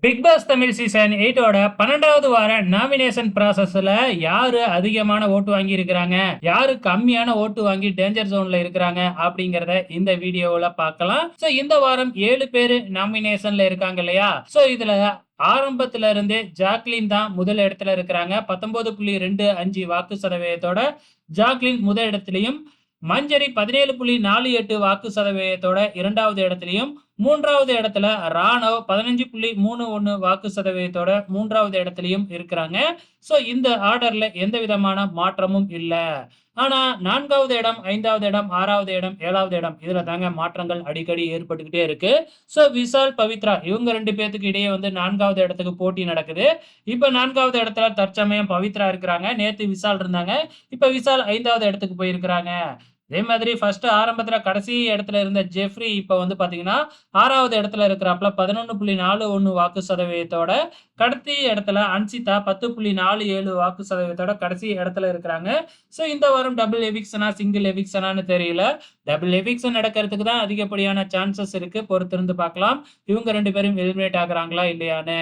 Big pass Tamil season 8ஓட 12வது வார nomination ப்ராசஸ்ல யாரு அதிகமான ஓட்டு வாங்கி இருக்கிறாங்க, யாரு கம்மியான ஓட்டு வாங்கி டேஞ்சர் ஜோன்ல இருக்கிறாங்க அப்படிங்கறத இந்த வீடியோல பார்க்கலாம். சோ இந்த வாரம் 7 பேரு நாமினேஷன்ல இருக்காங்க இல்லையா? சோ இதுல ஆரம்பத்துல இருந்தே ஜாக்லின் தான் முதல் இடத்துல இருக்கிறாங்க. 19.25 வாக்கு சதவீதத்தோட ஜாக்லின் முதல் இடத்திலையும், மஞ்சரி 17.48 வாக்கு சதவீதத்தோட இரண்டாவது இடத்திலையும், மூன்றாவது இடத்துல ராணவ் 15.31 வாக்கு சதவீதத்தோட மூன்றாவது இடத்திலையும் இருக்கிறாங்க. சோ இந்த ஆர்டர்ல எந்த விதமான மாற்றமும் இல்ல. ஆனா 4வது இடம், 5வது இடம், 6வது இடம், 7வது இடம் இதுல தாங்க மாற்றங்கள் அடிக்கடி ஏற்பட்டுக்கிட்டே இருக்கு. சோ விஷால், பவித்ரா இவங்க 2 பேத்துக்கு இடையே வந்து 4வது இடத்துக்கு போட்டி நடக்குது. இப்ப 4வது இடத்துல தற்சமயம் பவித்ரா இருக்கிறாங்க. நேத்து விஷால் இருந்தாங்க. இப்ப விஷால் 5வது இடத்துக்கு போயிருக்கிறாங்க. அதே மாதிரி ஃபர்ஸ்ட் ஆரம்பத்துல கடைசி இடத்துல இருந்த ஜெஃப்ரி இப்ப வந்து பாத்தீங்கன்னா 6வது இடத்துல இருக்கிறாப்ல 11.41 வாக்கு சதவீதத்தோட. கடைசி இடத்துல அன்சிதா 10.47 வாக்கு சதவீதத்தோட கடைசி இடத்துல இருக்கிறாங்க. சோ இந்த வாரம் டபுள் எவிக்ஷனா சிங்கிள் எவிக்ஷனான்னு தெரியல. டபுள் எவிக்ஷன் நடக்கிறதுக்கு தான் அதிகப்படியான சான்சஸ் இருக்கு. பொறுத்திருந்து பார்க்கலாம். இவங்க 2 பேரும் எலிமினேட் ஆகுறாங்களா இல்லையான்னு.